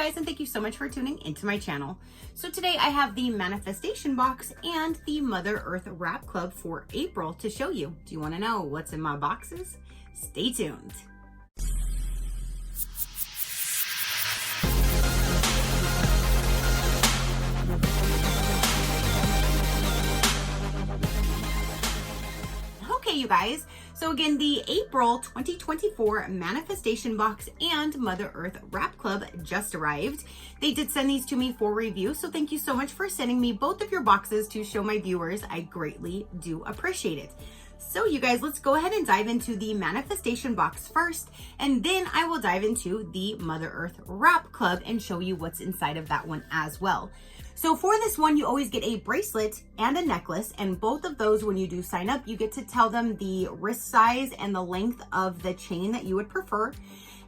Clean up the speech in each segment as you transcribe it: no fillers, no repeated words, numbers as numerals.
guys, and thank you so much for tuning into my channel. So today I have the manifestation box and the Mother Earth Wrap Club for April to show you. Do you want to know what's in my boxes? Stay tuned. Okay, you guys, so again, the April 2024 manifestation box and Mother Earth Wrap Club just arrived. They did send these to me for review, so thank you so much for sending me both of your boxes to show my viewers. I greatly do appreciate it. So you guys, let's go ahead and dive into the manifestation box first, and then I will dive into the Mother Earth Wrap Club and show you what's inside of that one as well. So for this one, you always get a bracelet and a necklace, and both of those, when you do sign up, you get to tell them the wrist size and the length of the chain that you would prefer.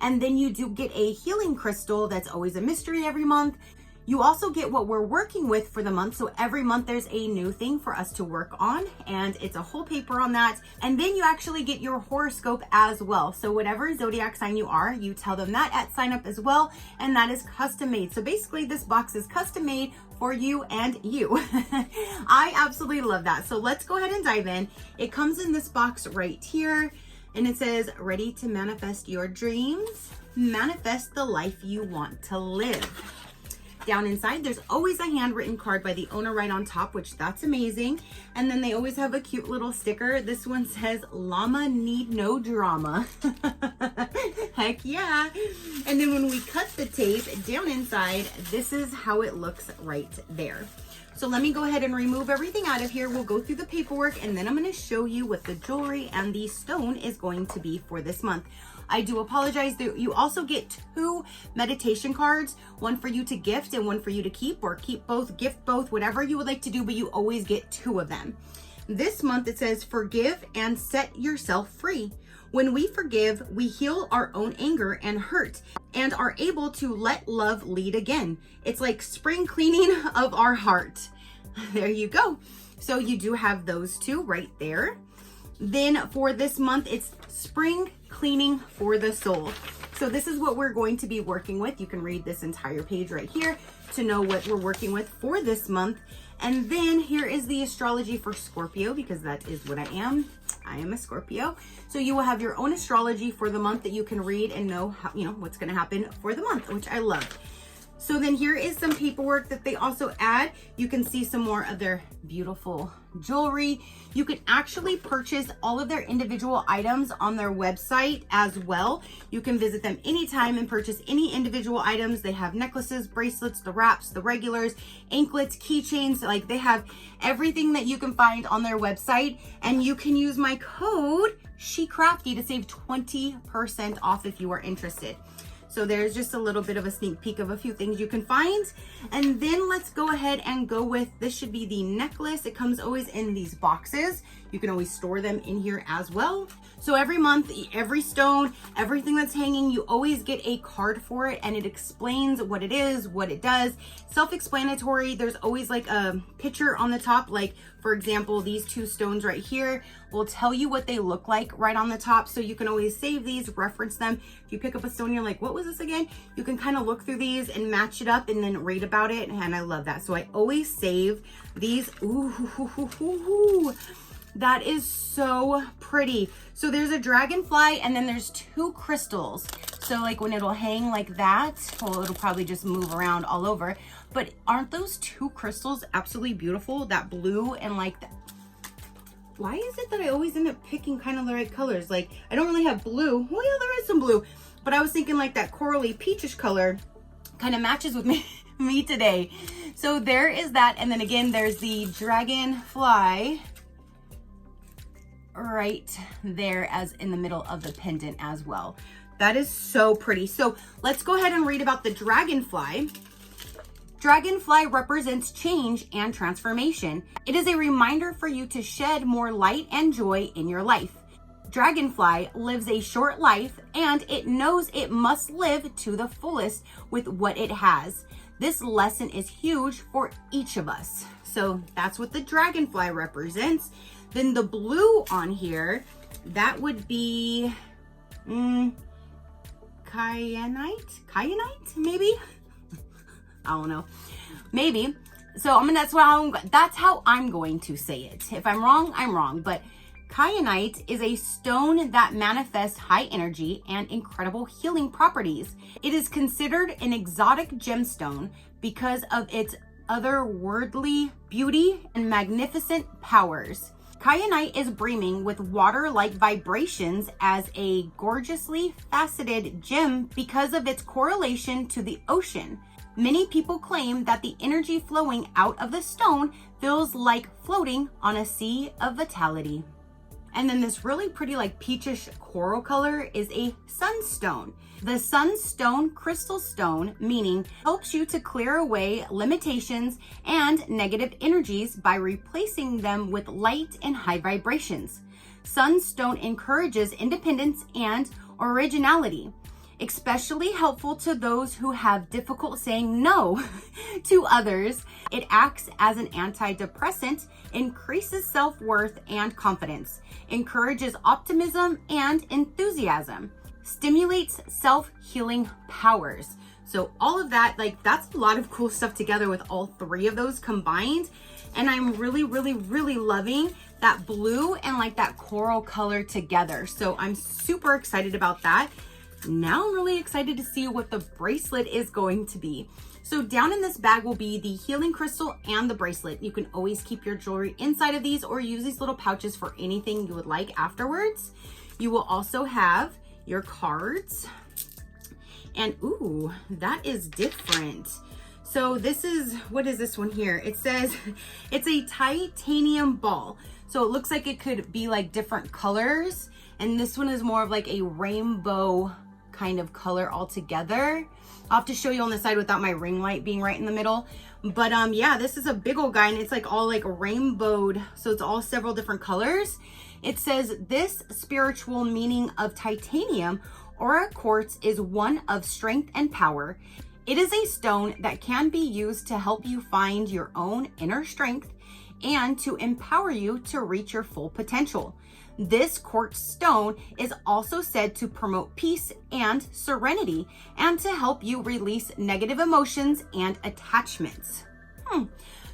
And then you do get a healing crystal that's always a mystery every month. You also get what we're working with for the month. So every month there's a new thing for us to work on, and it's a whole paper on that. And then you actually get your horoscope as well. So whatever zodiac sign you are, you tell them that at sign up as well, and that is custom made. So basically this box is custom made for you and you. I absolutely love that. So let's go ahead and dive in. It comes in this box right here, and it says, ready to manifest your dreams? Manifest the life you want to live. Down inside, there's always a handwritten card by the owner right on top, which that's amazing. And then they always have a cute little sticker. This one says, llama need no drama. Heck yeah. And then when we cut the tape down inside, this is how it looks right there. So let me go ahead and remove everything out of here. We'll go through the paperwork, and then I'm going to show you what the jewelry and the stone is going to be for this month. I do apologize. You also get 2 meditation cards, one for you to gift and one for you to keep, or keep both, gift both, whatever you would like to do, but you always get 2 of them. This month it says, forgive and set yourself free. When we forgive, we heal our own anger and hurt and are able to let love lead again. It's like spring cleaning of our heart. There you go. So you do have those 2 right there. Then for this month, it's spring cleaning for the soul. So this is what we're going to be working with. You can read this entire page right here to know what we're working with for this month. And then here is the astrology for Scorpio, because that is what I am. I am a Scorpio. So you will have your own astrology for the month that you can read and know how, what's going to happen for the month, which I love. So then here is some paperwork that they also add. You can see some more of their beautiful jewelry. You can actually purchase all of their individual items on their website as well. You can visit them anytime and purchase any individual items. They have necklaces, bracelets, the wraps, the regulars, anklets, keychains. Like, they have everything that you can find on their website. And you can use my code SheCrafty to save 20% off if you are interested. So there's just a little bit of a sneak peek of a few things you can find. And then let's go ahead and go with, this should be the necklace. It comes always in these boxes. You can always store them in here as well. So every month, every stone, everything that's hanging, you always get a card for it, and it explains what it is, what it does. Self-explanatory. There's always like a picture on the top. Like, for example, these 2 stones right here will tell you what they look like right on the top. So you can always save these, reference them. If you pick up a stone, you're like, what was this again? You can kind of look through these and match it up and then read about it. And I love that. So I always save these. Ooh, that is so pretty. So there's a dragonfly, and then there's 2 crystals. So like when it'll hang like that, well, it'll probably just move around all over. But aren't those 2 crystals absolutely beautiful? That blue and like that. Why is it that I always end up picking kind of the right colors? Like, I don't really have blue. Well, yeah, there is some blue. But I was thinking like that corally peachish color kind of matches with me today. So there is that. And then again, there's the dragonfly right there as in the middle of the pendant as well. That is so pretty. So let's go ahead and read about the dragonfly. Dragonfly represents change and transformation. It is a reminder for you to shed more light and joy in your life. Dragonfly lives a short life, and it knows it must live to the fullest with what it has. This lesson is huge for each of us. So that's what the dragonfly represents. Then the blue on here, that would be kyanite maybe. I don't know. Maybe. So that's how I'm going to say it. If I'm wrong, I'm wrong. But kyanite is a stone that manifests high energy and incredible healing properties. It is considered an exotic gemstone because of its otherworldly beauty and magnificent powers. Kyanite is brimming with water-like vibrations as a gorgeously faceted gem because of its correlation to the ocean. Many people claim that the energy flowing out of the stone feels like floating on a sea of vitality. And then this really pretty like peachish coral color is a sunstone. The sunstone crystal stone, meaning helps you to clear away limitations and negative energies by replacing them with light and high vibrations. Sunstone encourages independence and originality, especially helpful to those who have difficult saying no to others. It acts as an antidepressant, increases self-worth and confidence, encourages optimism and enthusiasm, stimulates self-healing powers. So all of that, like that's a lot of cool stuff together with all three of those combined. And I'm really, really, really loving that blue and like that coral color together. So I'm super excited about that. Now I'm really excited to see what the bracelet is going to be. So down in this bag will be the healing crystal and the bracelet. You can always keep your jewelry inside of these or use these little pouches for anything you would like afterwards. You will also have your cards. And ooh, that is different. So this is, what is this one here? It says it's a titanium ball. So it looks like it could be like different colors. And this one is more of like a rainbow kind of color altogether. I'll have to show you on the side without my ring light being right in the middle. But yeah, this is a big old guy and it's like all like rainbowed. So it's all several different colors. It says this spiritual meaning of titanium or a quartz is one of strength and power. It is a stone that can be used to help you find your own inner strength and to empower you to reach your full potential. This quartz stone is also said to promote peace and serenity and to help you release negative emotions and attachments.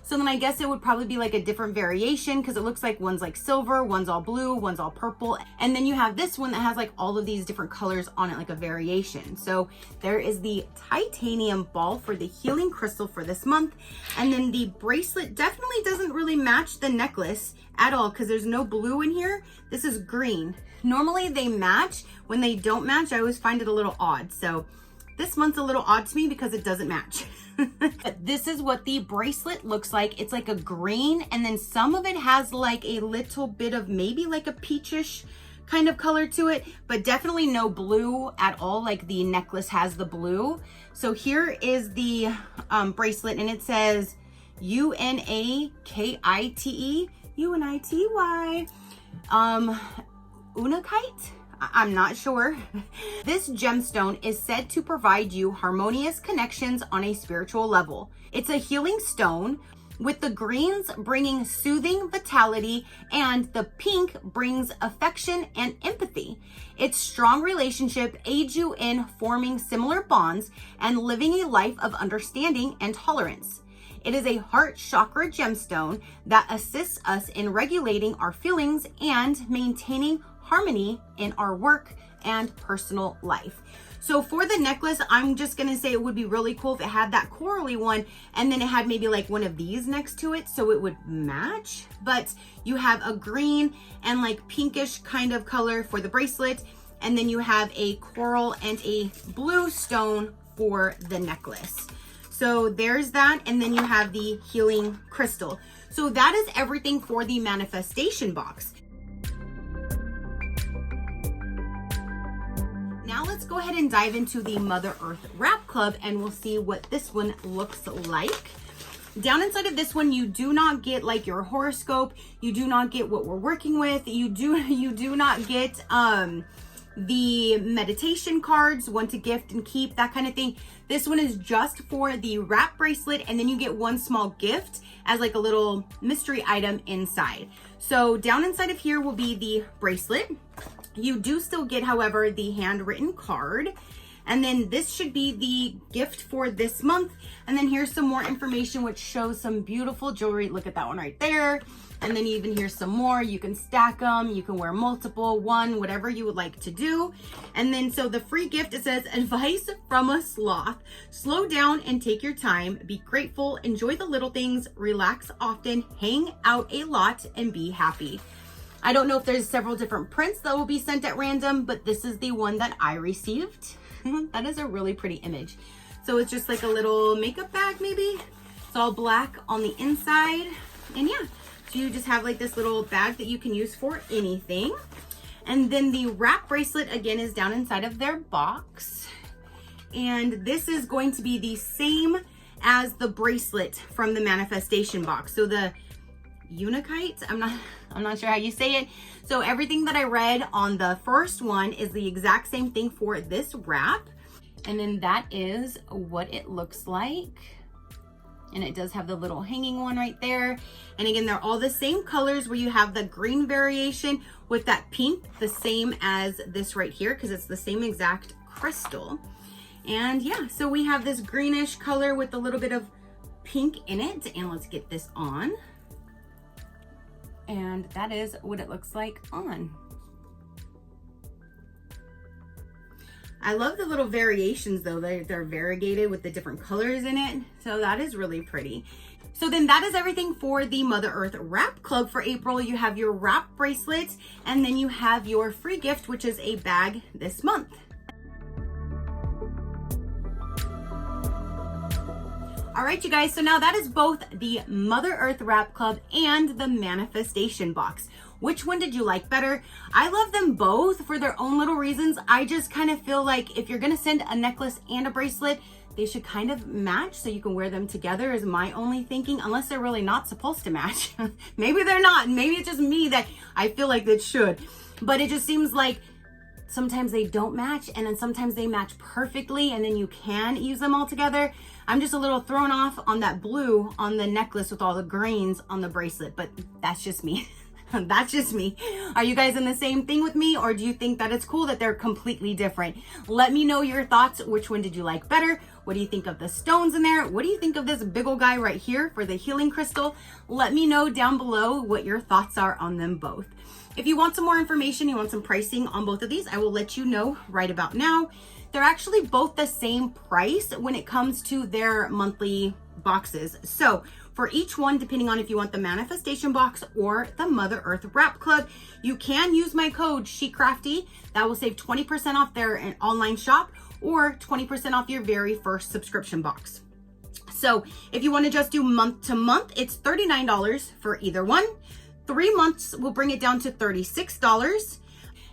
So then I guess it would probably be like a different variation because it looks like one's like silver, one's all blue, one's all purple. And then you have this one that has like all of these different colors on it, like a variation. So there is the titanium ball for the healing crystal for this month. And then the bracelet definitely doesn't really match the necklace at all because there's no blue in here. This is green. Normally they match. When they don't match, I always find it a little odd. So this month's a little odd to me because it doesn't match. But this is what the bracelet looks like. It's like a green, and then some of it has like a little bit of maybe like a peachish kind of color to it, but definitely no blue at all. Like the necklace has the blue. So here is the bracelet, and it says UNAKITE, UNITY, Unakite? I'm not sure. This gemstone is said to provide you harmonious connections on a spiritual level. It's a healing stone, with the greens bringing soothing vitality and the pink brings affection and empathy. Its strong relationship aids you in forming similar bonds and living a life of understanding and tolerance. It is a heart chakra gemstone that assists us in regulating our feelings and maintaining harmony in our work and personal life. So for the necklace, I'm just gonna say it would be really cool if it had that corally one and then it had maybe like one of these next to it so it would match. But you have a green and like pinkish kind of color for the bracelet, and then you have a coral and a blue stone for the necklace. So there's that, and then you have the healing crystal. So that is everything for the manifestation box. Now let's go ahead and dive into the Mother Earth Wrap Club and we'll see what this one looks like. Down inside of this one, you do not get like your horoscope. You do not get what we're working with. You do not get the meditation cards, one to gift and keep, that kind of thing. This one is just for the wrap bracelet, and then you get one small gift as like a little mystery item inside. So down inside of here will be the bracelet. You do still get, however, the handwritten card. And then this should be the gift for this month. And then here's some more information which shows some beautiful jewelry. Look at that one right there. And then even here's some more. You can stack them. You can wear multiple, one, whatever you would like to do. And then so the free gift, it says, advice from a sloth. Slow down and take your time. Be grateful. Enjoy the little things. Relax often. Hang out a lot and be happy. I don't know if there's several different prints that will be sent at random, but this is the one that I received. That is a really pretty image. So it's just like a little makeup bag maybe. It's all black on the inside. And yeah, so you just have like this little bag that you can use for anything. And then the wrap bracelet again is down inside of their box. And this is going to be the same as the bracelet from the manifestation box. So the Unikite, I'm not sure how you say it. So everything that I read on the first one is the exact same thing for this wrap. And then that is what it looks like. And it does have the little hanging one right there. And again, they're all the same colors where you have the green variation with that pink, the same as this right here, because it's the same exact crystal. And yeah, so we have this greenish color with a little bit of pink in it. And let's get this on. And that is what it looks like on. I love the little variations though. They're variegated with the different colors in it. So that is really pretty. So then that is everything for the Mother Earth Wrap Club for April. You have your wrap bracelet and then you have your free gift, which is a bag this month. All right, you guys, so now that is both the Mother Earth Wrap Club and the Manifestation Box. Which one did you like better? I love them both for their own little reasons. I just kind of feel like if you're gonna send a necklace and a bracelet, they should kind of match so you can wear them together is my only thinking, unless they're really not supposed to match. Maybe they're not, maybe it's just me that I feel like it should. But it just seems like sometimes they don't match and then sometimes they match perfectly and then you can use them all together. I'm just a little thrown off on that blue on the necklace with all the greens on the bracelet, but that's just me. That's just me. Are you guys in the same thing with me, or do you think that it's cool that they're completely different? Let me know your thoughts. Which one did you like better? What do you think of the stones in there? What do you think of this big old guy right here for the healing crystal? Let me know down below what your thoughts are on them both. If you want some more information, you want some pricing on both of these, I will let you know right about now. They're actually both the same price when it comes to their monthly boxes. So for each one, depending on if you want the Manifestation Box or the Mother Earth Wrap Club, you can use my code SheCrafty. That will save 20% off their online shop or 20% off your very first subscription box. So if you want to just do month to month, it's $39 for either one. 3 months will bring it down to $36.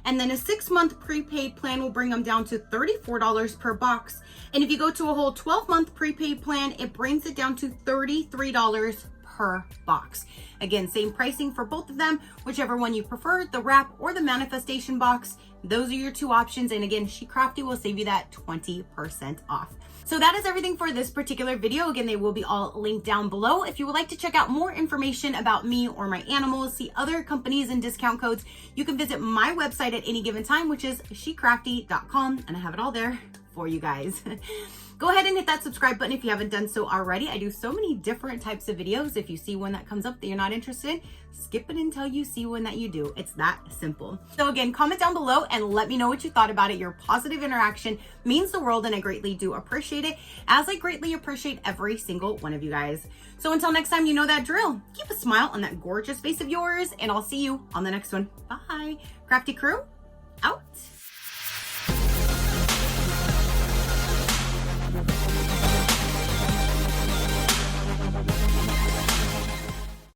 And then a 6-month prepaid plan will bring them down to $34 per box. And if you go to a whole 12-month prepaid plan, it brings it down to $33 per box. Again, same pricing for both of them, whichever one you prefer, the wrap or the manifestation box. Those are your two options. And again, SheCrafty will save you that 20% off. So that is everything for this particular video. Again, they will be all linked down below. If you would like to check out more information about me or my animals, see other companies and discount codes, you can visit my website at any given time, which is SheCrafty.com, and I have it all there for you guys. Go ahead and hit that subscribe button if you haven't done so already. I do so many different types of videos. If you see one that comes up that you're not interested in, skip it until you see one that you do. It's that simple. So again, comment down below and let me know what you thought about it. Your positive interaction means the world and I greatly do appreciate it, as I greatly appreciate every single one of you guys. So until next time, you know that drill. Keep a smile on that gorgeous face of yours and I'll see you on the next one. Bye. Crafty crew.